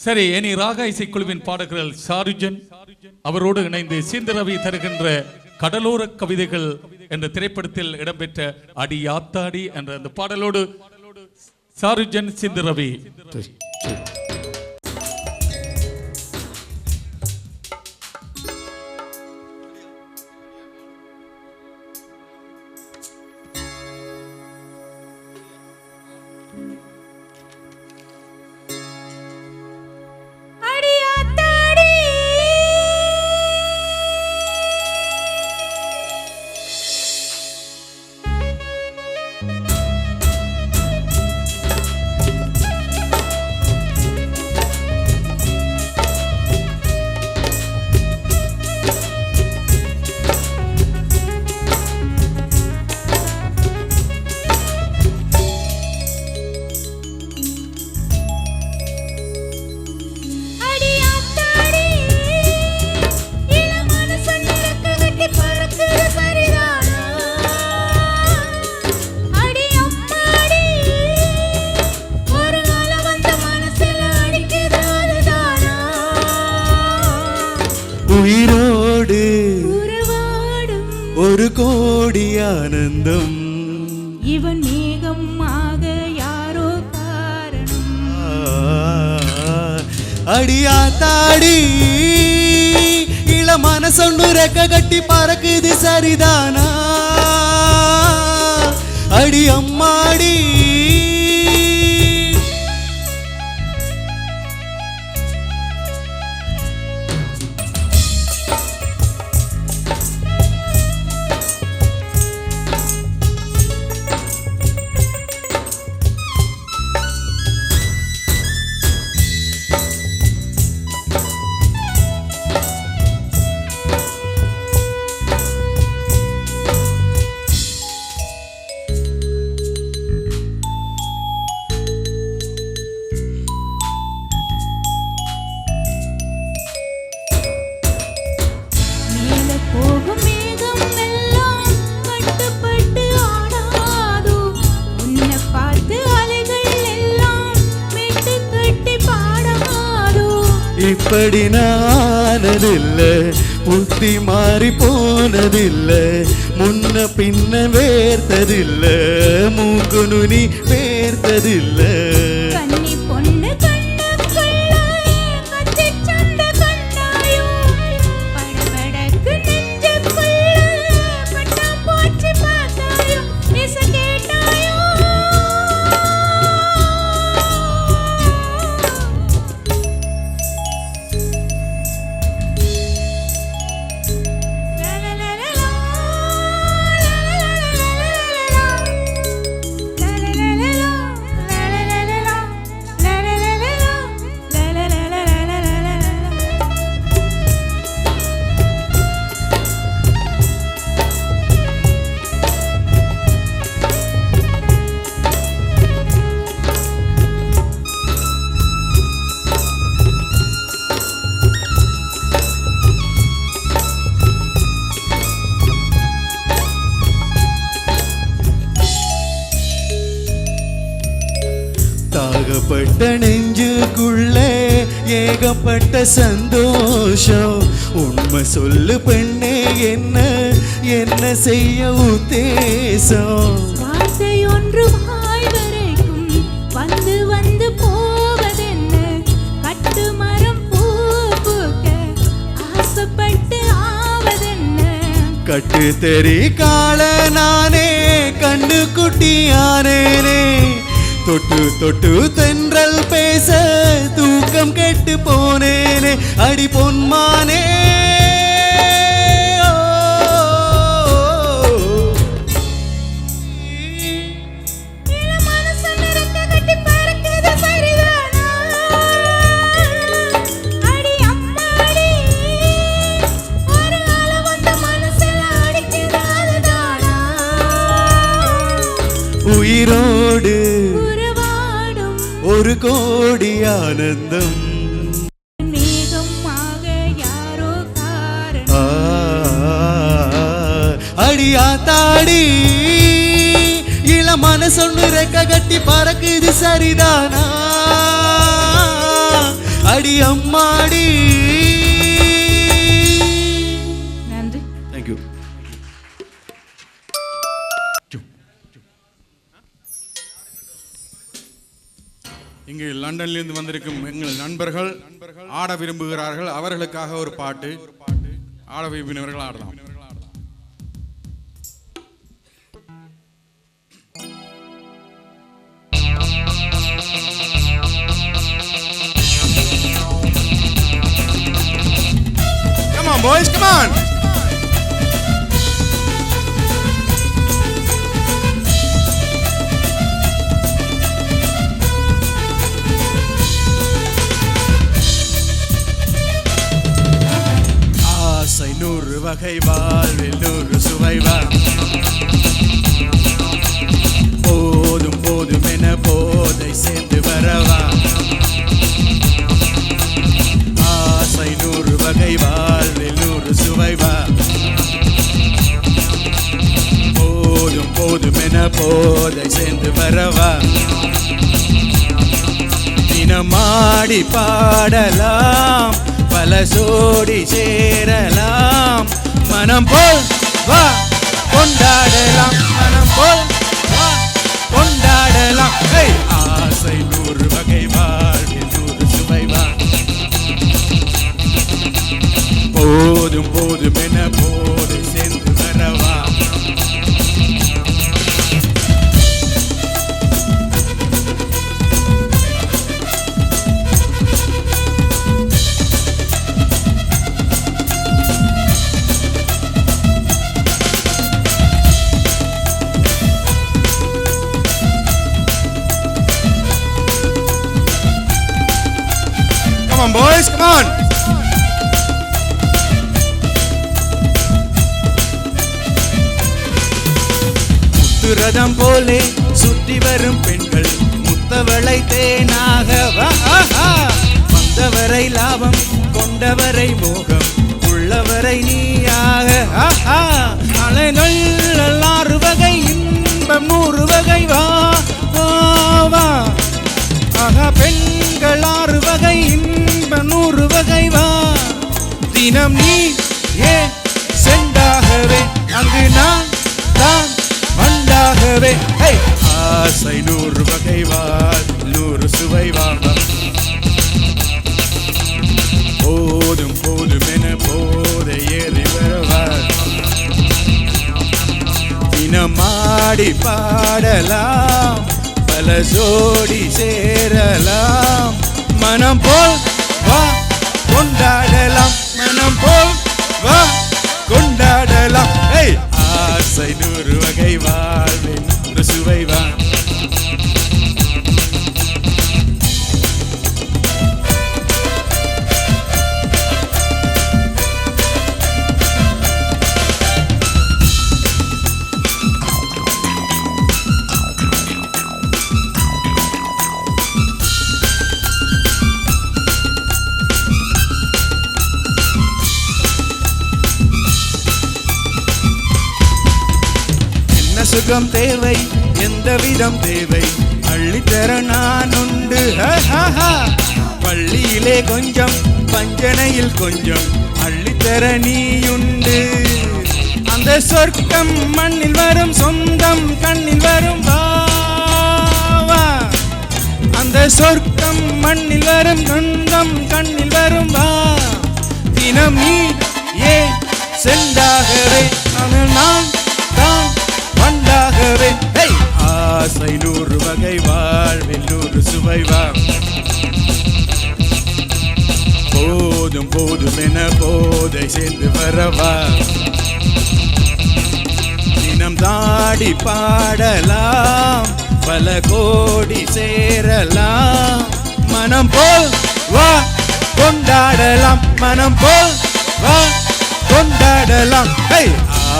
சரி, இனி ராக இசைக்குழுவின் பாடகர்கள் ஷாருஜன் அவரோடு இணைந்து சீந்தரவி தருகின்ற கடலோர கவிதைகள் என்ற திரைப்படத்தில் இடம்பெற்ற அடி யாத்தாடி என்ற அந்த பாடலோடு ஷாருஜன் சீந்தரவி. உயிரோடு ஒரு கோடி ஆனந்தம் இவன் மேகமாக யாரோ காரணம் அடியாத்தாடி இள மனசொன்னு ரெக்க கட்டி பறக்குது சரிதானா அடி அம்மாடி இப்படி நானதில்லை புத்தி மாறி போனதில்லை முன்ன பின்ன வேர்த்ததில்லை மூக்கு நுனி வேர்த்ததில்லை தாகப்பட்ட நெஞ்சுக்குள்ளே ஏகப்பட்ட சந்தோஷம் உண்மை சொல்லு பெண்ணே என்ன என்ன செய்ய உத்தேசம் வார்த்தை ஒன்று வாய் வரைக்கும் வந்து வந்து போவதென்ன கட்டு மரம் பூ பூக்க ஆசைப்பட்டு ஆவதென்ன கட்டு தெரி கால நானே கண்ணு குட்டியானேனே தொட்டு தொட்டு தென்றல் பேச தூக்கம் கெட்டு போனேனே அடி பொன்மானே உயிரோடு ஒரு கோடி ஆனந்தம் மேகமாக யாரோ காரணம் அடியாத்தாடி இள மனசொன்னு ரெக்க கட்டி பறக்குது சரிதானா அடி அம்மாடி. நன்றி. தேங்க்யூ. இங்கு லண்டனிலிருந்து வந்திருக்கும் எங்கள் நண்பர்கள் ஆட விரும்புகிறார்கள். அவர்களுக்காக ஒரு பாட்டு. ஆட விரும்பினவர்கள் ஆடலாம். Come on boys, come on. ஆசை 100 வகை வாழ்வில் 100 சுவைவா. போதும் போதும் என போதை சேர்ந்து வரவா. ஆசை 100 வகை வாழ்வில் 100 சுவைவா. போதும் போதும் என போதை சேர்ந்து வரவா. தினமாடி பாடலாம், பல சோடி சேரலாம். மனம் போல் வா கொண்டாடலாம், மனம் போல் வா கொண்டாடலாம். ஆசை 100 வகை வாழ்வில் 100 சுவைவா. போதும் போதும் என போதை சேர்ந்து வரவா. Come on boys, come on. முத்துரதம் போலே சுற்றி வரும் பெண்கள் முத்தவளை தேனாக வந்தவரை லாபம் கொண்டவரை மோகம் உள்ளவரை நீயாக. அலைகள் 6 வகை இன்பம் 100 வகை வா வா. பெண்கள் 6 வகை இன்பம் 100 வகை வா. தினம் நீ ஏன் சென்றாகவே அங்கு நான் தான் வந்தாகவே. ஆசை 100 வகை வாழ் 100 சுவை வாழ்வா. போதும் போதும் என போதை ஏறி வரவா. தினமாடி பாடலாம், பல ஜோடி சேரலாம். மனம் போல் வா கொண்டாடலாம், மனம் போல் வா கொண்டாடலாம். ஆசை 100 வகை வாழ்வில் 100 சுவைவா. சுகம் தேவை, எந்த விதம் தேவை, அள்ளித்தர நான் உண்டு. பள்ளியிலே கொஞ்சம், பஞ்சனையில் கொஞ்சம், அள்ளித்தர நீயுண்டு. அந்த சொர்க்கம் மண்ணில் வரும், சொந்தம் கண்ணில் வரும் வா. அந்த சொர்க்கம் மண்ணில் வரும், சொந்தம் கண்ணில் வரும் வா. தினம் நீ ஏன் சென்றாகவே நான் தான் வந்தாகவே. ஆசை 100 வகை வாழ்வில் 100 சுவைவா. போதும் போதும் என போதை சேர்ந்து வரவா. தினம் தாடி பாடலாம், பல கோடி சேரலாம். மனம் போல் வா கொண்டாடலாம், மனம் போல் வா கொண்டாடலாம்.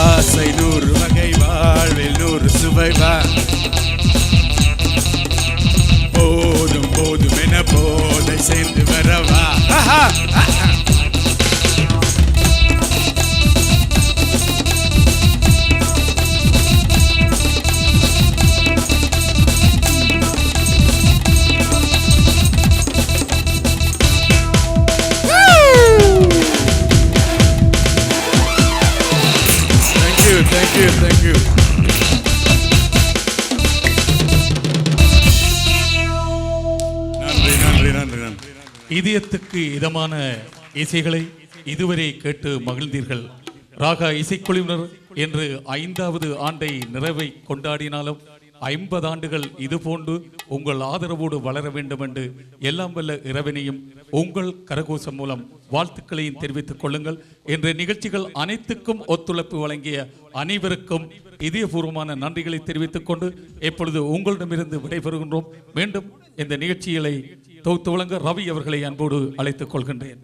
ஆசை 100 வகை வாழ்வில் 100 சுவைவா. போதும் போதும் என போதை சேர்ந்து வரவா. Thank you thank you. நன்றி நன்றி நன்றி நன்றி. இதயத்துக்கு இதமான இசைகளை இதுவரை கேட்டு மகிழ்ந்தீர்கள். ராகா இசைக்குழுவினர் என்று 5வது ஆண்டை நிறைவை கொண்டாடினாலும் 50 ஆண்டுகள் இதுபோன்று உங்கள் ஆதரவோடு வளர வேண்டும் என்று எல்லாம் வல்ல இறைவனையும் உங்கள் கரகோஷம் மூலம் வாழ்த்துக்களையும் தெரிவித்துக் கொள்ளுங்கள். என்ற நிகழ்ச்சிகள் அனைத்துக்கும் ஒத்துழைப்பு வழங்கிய அனைவருக்கும் இதயபூர்வமான நன்றிகளை தெரிவித்துக் கொண்டு எப்பொழுது உங்களிடமிருந்து விடைபெறுகின்றோம். மீண்டும் இந்த நிகழ்ச்சிகளை தொகுத்து வழங்க ரவி அவர்களை அன்போடு அழைத்துக் கொள்கின்றேன்.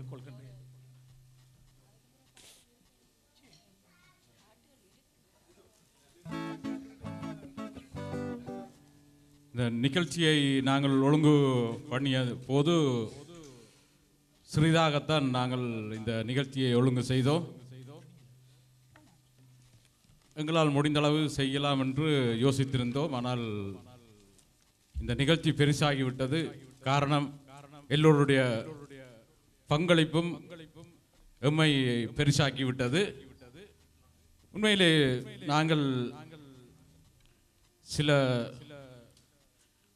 இந்த நிகழ்ச்சியை நாங்கள் ஒழுங்கு பண்ணிய போது சிறிதாகத்தான் நாங்கள் இந்த நிகழ்ச்சியை ஒழுங்கு செய்தோம். எங்களால் முடிந்தளவு செய்யலாம் என்று யோசித்திருந்தோம். ஆனால் இந்த நிகழ்ச்சி பெருசாகிவிட்டது. காரணம் எல்லோருடைய பங்களிப்பும் எம்மை பெருசாக்கிவிட்டது. உண்மையிலே நாங்கள் சில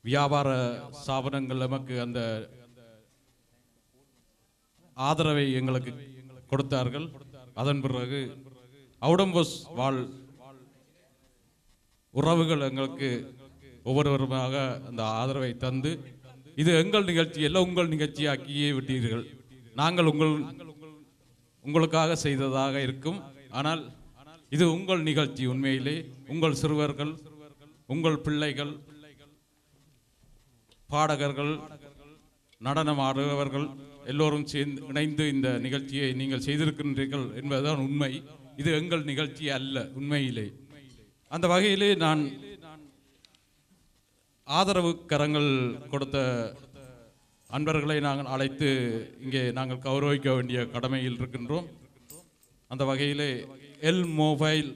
வியாபார ஸ்தாபனங்கள் நமக்கு அந்த ஆதரவை எங்களுக்கு கொடுத்தார்கள். அதன் பிறகு அவுடம்பஸ் வாழ் உறவுகள் எங்களுக்கு ஒவ்வொருவருமாக அந்த ஆதரவை தந்து இது எங்கள் நிகழ்ச்சி அல்ல உங்கள் நிகழ்ச்சியாக்கியே விட்டீர்கள். நாங்கள் உங்களுக்காக செய்ததாக இருக்கும். ஆனால் இது உங்கள் நிகழ்ச்சி. உண்மையிலே உங்கள் சிறுவர்கள், உங்கள் பிள்ளைகள், பாடகர்கள், நடனம் ஆடுபவர்கள் எல்லோரும் சேர்ந்து இணைந்து இந்த நிகழ்ச்சியை நீங்கள் செய்திருக்கின்றீர்கள் என்பதுதான் உண்மை. இது எங்கள் நிகழ்ச்சி அல்ல உண்மையிலே. அந்த வகையிலே நான் ஆதரவு கரங்கள் கொடுத்த அன்பர்களை நாங்கள் அழைத்து இங்கே நாங்கள் கௌரவிக்க வேண்டிய கடமையில் இருக்கின்றோம். அந்த வகையிலே எல் மொபைல்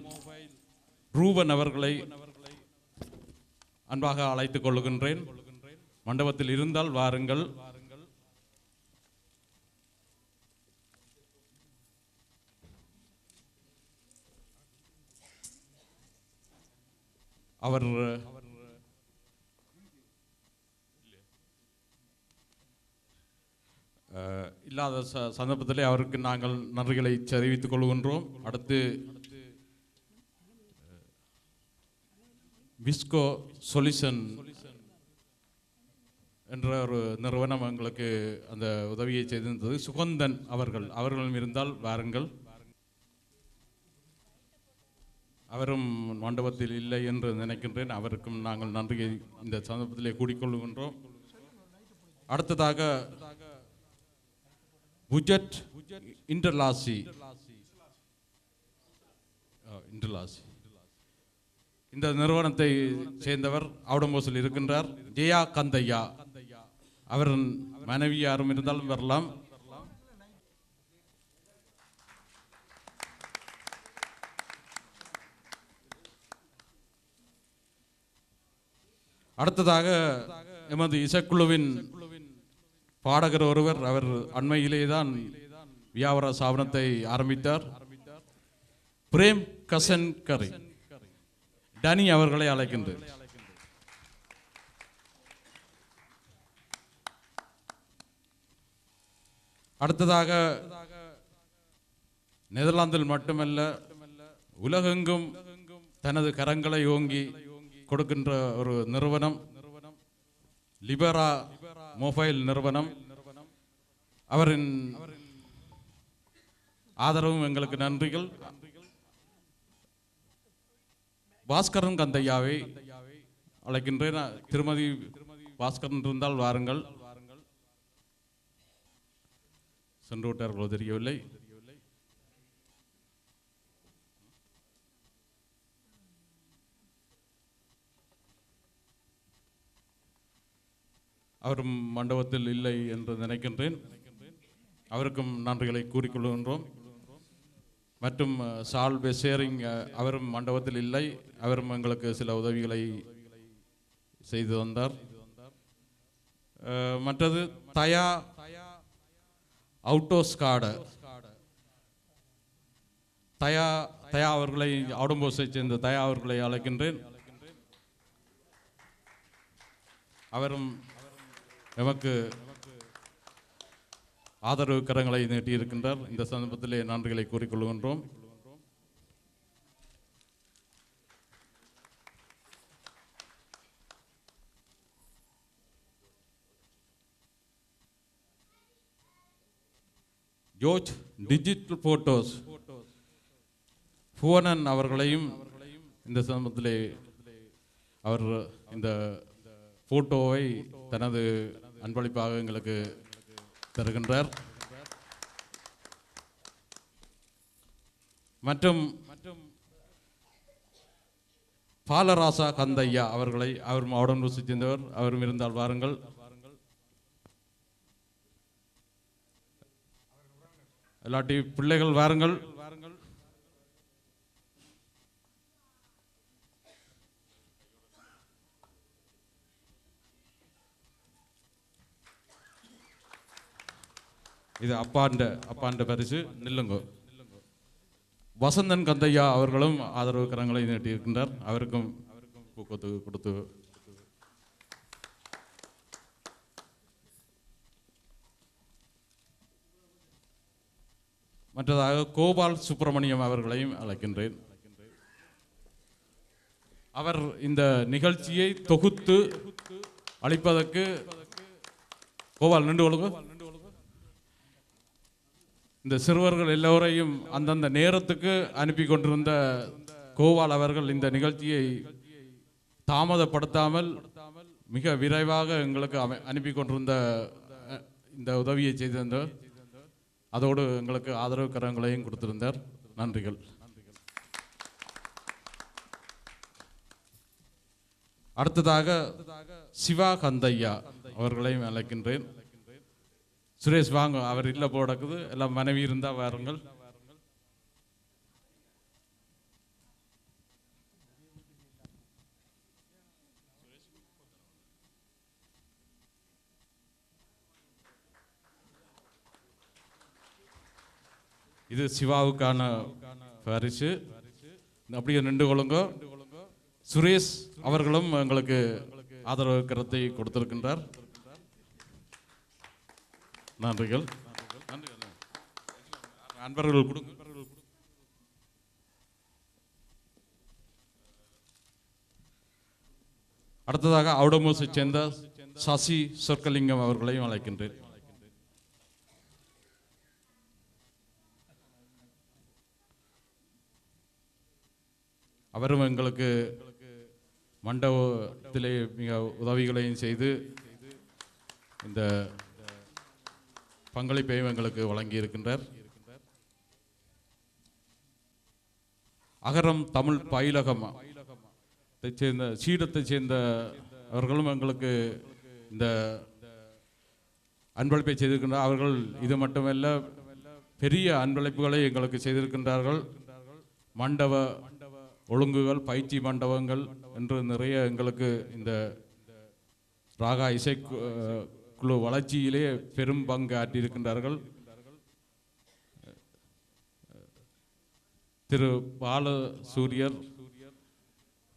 ரூபன் அவர்களை அன்பாக அழைத்துக் கொள்ளுகின்றேன். மண்டபத்தில் இருந்தால் வாருங்கள். அவர் இல்லாத சந்தர்ப்பத்திலே அவருக்கு நாங்கள் நன்றிகளை தெரிவித்துக் கொள்கின்றோம். அடுத்து விஸ்கோ சொல்யூஷன் என்ற ஒரு நிறுவனம் எங்களுக்கு அந்த உதவியை செய்திருந்தது. சுகந்தன் அவர்களும் இருந்தால் வாருங்கள். அவரும் மண்டபத்தில் இல்லை என்று நினைக்கின்றேன். அவருக்கும் நாங்கள் நன்றியை இந்த சந்தர்ப்பத்திலே கூடிக்கொள்கின்றோம். அடுத்ததாக புஜட் இன்டர்லாசி இந்த நிறுவனத்தை சேர்ந்தவர் அவுடம்போஸில் இருக்கின்றார். ஜெயா கந்தையா அவரின் மனைவி யாரும் இருந்தாலும் வரலாம். அடுத்ததாக எமது இசைக்குழுவின் பாடகர் ஒருவர், அவர் அண்மையிலே தான் வியாபார ஸ்தாபனத்தை ஆரம்பித்தார். பிரேம் கசன்கரி டனி அவர்களை அழைக்கின்றேன். அடுத்ததாக நெதர்லாந்தில் மட்டுமல்ல உலகெங்கும் தனது கரங்களை ஓங்கி கொடுக்கின்ற ஒரு நிறுவனம் லிபரா மொபைல் நிறுவனம். அவரின் ஆதரவும் எங்களுக்கு நன்றிகள். பாஸ்கரன் கந்தையாவை அழைக்கின்றேன். திருமதி பாஸ்கரன் இருந்தால் வாருங்கள். சென்று விட்டார்களோ தெரியவில்லை. அவரும் மண்டபத்தில் இல்லை என்று நினைக்கின்றேன். அவருக்கும் நன்றிகளை கூறிக்கொள்கின்றோம். மற்றும் சால் பெசேரிங் அவரும் மண்டபத்தில் இல்லை. அவரும் எங்களுக்கு சில உதவிகளை செய்து வந்தார். மற்றது தயா அவுட்டோஸ்காட தயா தயா அவர்களை ஆடம்போஸை சேர்ந்த தயா அவர்களை அழைக்கின்றேன். அவரும் எமக்கு ஆதரவு கரங்களை நீட்டியிருக்கின்றார். இந்த சந்தர்ப்பத்திலே நன்றிகளை கூறிக்கொள்கின்றோம். ஜோர்ஜ் டிஜிட்டல் போட்டோஸ் புவனன் அவர்களையும் இந்த சந்தர்ப்பத்திலே அவர் இந்த போட்டோவை தனது அன்பளிப்பாக எங்களுக்கு தருகின்றார். மற்றும் பாலராசா கந்தையா அவர்களை அவர் மாவட்டம் சேர்ந்தவர். அவரும் இருந்தால் வாருங்கள். இல்லாட்டி பிள்ளைகள் வாருங்கள். இது அப்பாண்ட பரிசு. நில்லுங்கோ. வசந்தன் கந்தையா அவர்களும் ஆதரவு கரங்களை நீட்டியிருக்கின்றார். அவருக்கும் பூக்கொத்து கொடுத்து மற்றதாக கோபால் சுப்பிரமணியம் அவர்களையும் அழைக்கின்றேன். அவர் இந்த நிகழ்ச்சியை தொகுத்து அளிப்பதற்கு கோபால் நின்று கொள்ளுங்க. இந்த சிறுவர்கள் எல்லோரையும் அந்தந்த நேரத்துக்கு அனுப்பி கொண்டிருந்த கோபால் அவர்கள் இந்த நிகழ்ச்சியை தாமதப்படுத்தாமல் மிக விரைவாக எங்களுக்கு அனுப்பி கொண்டிருந்த இந்த உதவியை செய்திருந்தார். அதோடு எங்களுக்கு ஆதரவு கரங்களையும் கொடுத்திருந்தார். நன்றிகள். அடுத்ததாக சிவா கந்தையா அவர்களையும் அழைக்கின்றேன். சுரேஷ் வாங்க. அவர் இல்லை போடக்குது. எல்லாம் மனைவி இருந்தால் வாருங்கள். இது சிவாவுக்கான பரிசு. அப்படியே நின்று கொள்ளுங்க. சுரேஷ் அவர்களும் எங்களுக்கு ஆதரவு கரத்தை கொடுத்திருக்கின்றார். நன்றிகள். அன்பர்கள் கொடுங்க. அடுத்ததாக அவுடமோஸை சேர்ந்த சசி சொர்க்கலிங்கம் அவர்களையும் அழைக்கின்றேன். அவரும் எங்களுக்கு மண்டபத்திலே மிக உதவிகளையும் செய்து இந்த பங்களிப்பையும் எங்களுக்கு வழங்கி இருக்கின்றார். அகரம் தமிழ் பயிலகம் சேர்ந்த சீடத்தை சேர்ந்த அவர்களும் எங்களுக்கு இந்த அன்பளிப்பை செய்திருக்கின்றார். அவர்கள் இது மட்டுமல்ல, பெரிய அன்பளிப்புகளை எங்களுக்கு செய்திருக்கின்றார்கள். மண்டப ஒழுங்குகள், பயிற்சி மண்டபங்கள் என்று நிறைய எங்களுக்கு இந்த ராகா இசை குழு வளர்ச்சியிலே பெரும் பங்கு ஆற்றியிருக்கின்றார்கள். திரு பாலசூரியர்,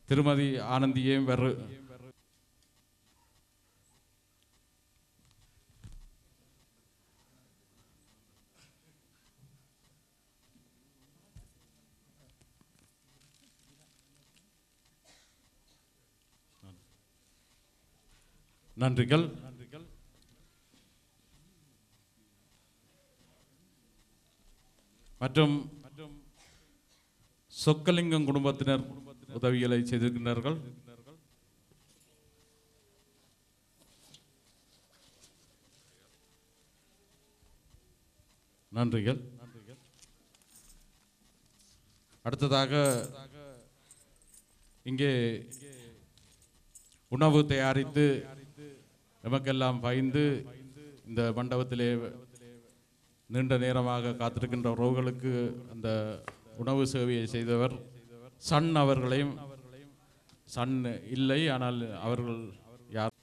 திருமதி ஆனந்தியையும் நன்றிகள். மற்றும் சொக்கலிங்கம் குடும்பத்தினர் உதவிகளை செய்திருக்கின்றார்கள். நன்றிகள். அடுத்ததாக இங்கே உணவு தயாரித்து நமக்கெல்லாம் பகிர்ந்து இந்த மண்டபத்திலே நீண்ட நேரமாக காத்திருக்கின்ற உறவுகளுக்கு அந்த உணவு சேவையை செய்தவர் சன் அவர்களையும், சன் இல்லை ஆனால் அவர்கள் யார்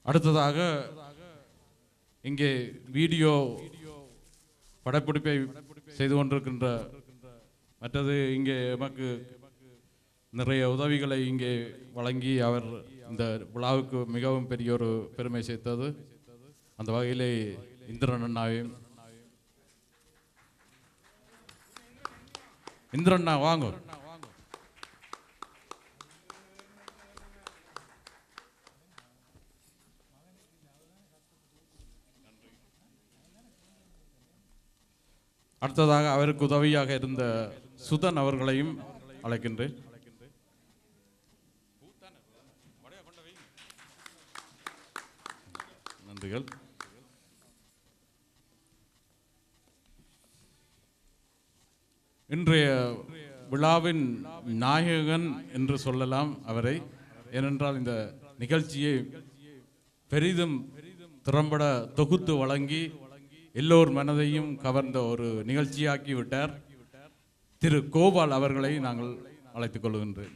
அடுத்ததாக இங்கே வீடியோ படப்பிடிப்பை செய்து கொண்டிருக்கின்ற மற்றது இங்கே எமக்கு நிறைய உதவிகளை இங்கே வழங்கி அவர் இந்த விழாவுக்கு மிகவும் பெரிய ஒரு பெருமை சேர்த்தது. அந்த வகையிலே இந்திரன் அண்ணாவையும் இந்திரன் அண்ணா வாங்க. அடுத்ததாக அவருக்கு உதவியாக இருந்த சுதன் அவர்களையும் அழைக்கின்றேன். நன்றிகள். இன்றைய விழாவின் நாயகன் என்று சொல்லலாம் அவரை. ஏனென்றால் இந்த நிகழ்ச்சியை பெரிதும் திறம்பட தொகுத்து வழங்கி எல்லோர் மனதையும் கவர்ந்த ஒரு நிகழ்ச்சியாக்கி விட்டார். திரு கோபால் அவர்களை நாங்கள் அழைத்துக் கொள்கின்றேன்.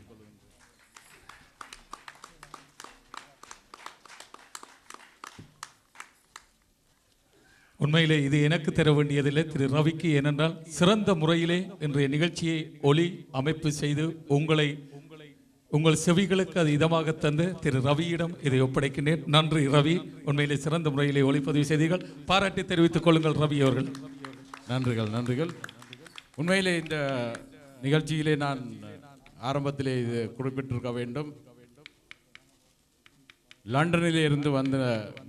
உண்மையிலே இது எனக்கு தர வேண்டியதில்லை, திரு ரவிக்கு. ஏனென்றால் சிறந்த முறையிலே இன்றைய நிகழ்ச்சியை ஒளி அமைப்பு செய்து உங்கள் செவிகளுக்கு அது இதமாக தந்து திரு ரவியிடம் இதை ஒப்படைக்கின்றேன். நன்றி ரவி, உண்மையிலே சிறந்த முறையிலே ஒளிப்பதிவு செய்தீர்கள். பாராட்டி தெரிவித்துக் கொள்ளுங்கள் ரவி அவர்கள். நன்றிகள். உண்மையிலே இந்த நிகழ்ச்சியிலே நான் ஆரம்பத்திலே இது குறிப்பிட்டிருக்க வேண்டும். லண்டனிலே இருந்து வந்த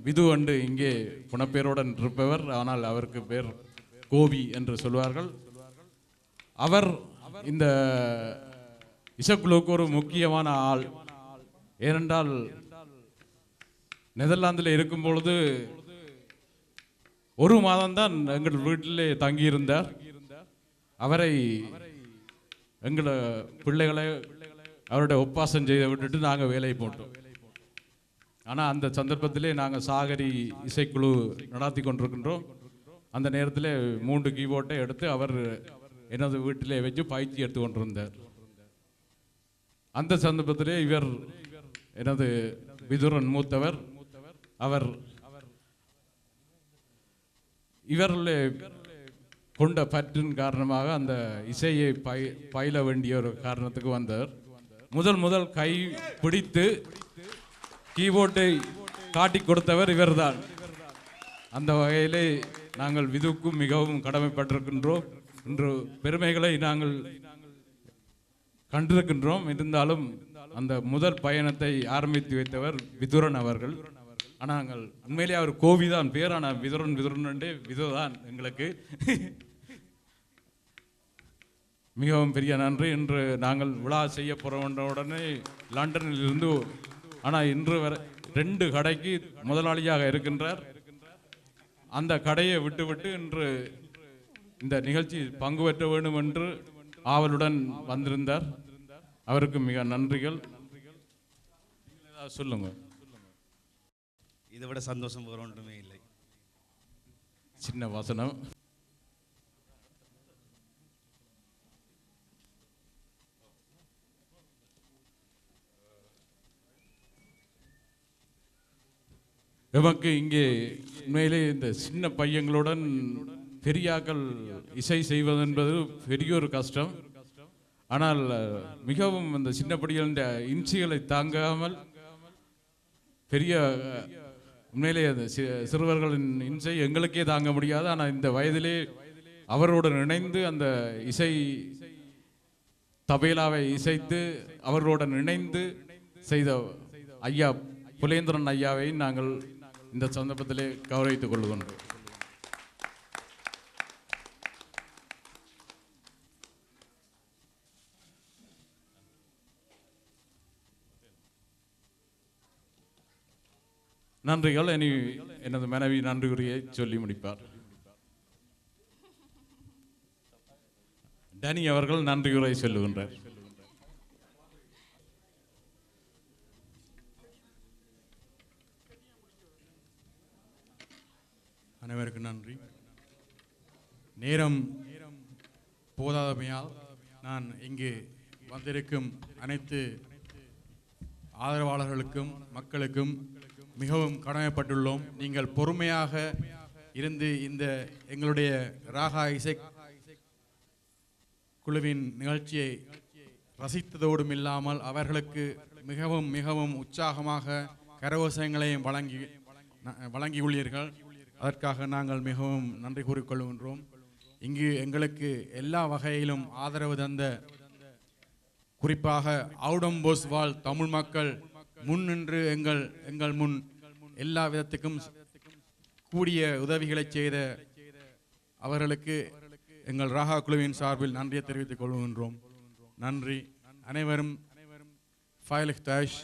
விது அண்டு இங்கே புனப்பேருடன் இருப்பவர். ஆனால் அவருக்கு பேர் கோபி என்று சொல்வார்கள். அவர் இந்த இசக்குழுவுக்கு ஒரு முக்கியமான ஆள். ஏனென்றால் நெதர்லாந்தில் இருக்கும் பொழுது ஒரு மாதம்தான் எங்கள் வீட்டிலே தங்கியிருந்தார். அவரை எங்களை பிள்ளைகளை அவருடைய ஒப்பாசம் செய்து விட்டுட்டு நாங்கள் வேலையை போட்டோம். ஆனால் அந்த சந்தர்ப்பத்திலே நாங்கள் சாகரி இசைக்குழு நடத்தி கொண்டிருக்கின்றோம். அந்த நேரத்தில் 3 கீபோர்டை எடுத்து அவர் எனது வீட்டிலே வச்சு பயிற்சி எடுத்து கொண்டிருந்தார். அந்த சந்தர்ப்பத்திலே இவர் எனது விதுரன் மூத்தவர். அவர் இவர்களே கொண்ட பற்றின் காரணமாக அந்த இசையை பயில வேண்டிய ஒரு காரணத்துக்கு வந்தார். முதல் கை பிடித்து கீபோர்டை காட்டி கொடுத்தவர் இவர்தான். அந்த வகையிலே நாங்கள் விதுக்கும் மிகவும் கடமைப்பட்டிருக்கின்றோம். இன்று பெருமைகளை நாங்கள் கண்டிருக்கின்றோம். இருந்தாலும் அந்த முதல் பயணத்தை ஆரம்பித்து வைத்தவர் விதுரன் அவர்கள். ஆனால் நாங்கள் உண்மையிலே அவர் கோவிதான் பேர். ஆனால் விதுரன் விதுதான் எங்களுக்கு மிகவும் பெரிய நன்றி. இன்று நாங்கள் விழா செய்ய போகிற உடனே லண்டனில் இருந்து, ஆனால் இன்று வரை 2 கடைக்கு முதலாளியாக இருக்கின்றார். அந்த கடையை விட்டு இன்று இந்த நிகழ்ச்சி பங்கு பெற்ற வேண்டும் என்று ஆவலுடன் வந்திருந்தார். அவருக்கு மிக நன்றிகள். சொல்லுங்க. இதை விட சந்தோஷம் வேற ஒன்றுமே இல்லை. சின்ன வசனம். நமக்கு இங்கே உண்மையிலே இந்த சின்ன பையங்களுடன் பெரியாக்கள் இசை செய்வது என்பது பெரிய ஒரு கஷ்டம். ஆனால் மிகவும் இந்த சின்ன படிகளின் இன்சிகளை தாங்காமல் பெரிய உண்மையிலே அந்த சிறுவர்களின் இன்சை எங்களுக்கே தாங்க முடியாது. ஆனால் இந்த வயதிலே அவர்களுடன் இணைந்து அந்த இசை தபேலாவை இசைத்து அவர்களுடன் இணைந்து செய்த ஐயா புலேந்திரன் ஐயாவை நாங்கள் இந்த சந்தர்ப்பத்திலே கௌரவித்துக் கொள்கின்றோம். நன்றிகள். இனி எனது மனைவி நன்றி உரையை சொல்லி முடிப்பார். டனி அவர்கள் நன்றி உரை சொல்லுகின்றார். அனைவருக்கும் நன்றி. நேரம் போதாதமையால் நான் இங்கு வந்திருக்கும் அனைத்து ஆதரவாளர்களுக்கும் மக்களுக்கும் மிகவும் கடமைப்பட்டுள்ளோம். நீங்கள் பொறுமையாக இருந்து இந்த எங்களுடைய ராகா இசை குழுவின் நிகழ்ச்சியை ரசித்ததோடும் இல்லாமல் அவர்களுக்கு மிகவும் மிகவும் உற்சாகமாக கரகோஷங்களையும் வழங்கியுள்ளீர்கள். அதற்காக நாங்கள் மிகவும் நன்றி கூறிக்கொள்கின்றோம். இங்கு எங்களுக்கு எல்லா வகையிலும் ஆதரவு தந்த, குறிப்பாக அவுடம்போஸ் வாழ் தமிழ் மக்கள் முன்னின்று எங்கள் முன் எல்லா விதத்துக்கும் கூடிய உதவிகளை செய்த அவர்களுக்கு எங்கள் ராகா குழுவின் சார்பில் நன்றியை தெரிவித்துக் கொள்கின்றோம். நன்றி. அனைவரும் ஃபைலிக் தாஷ்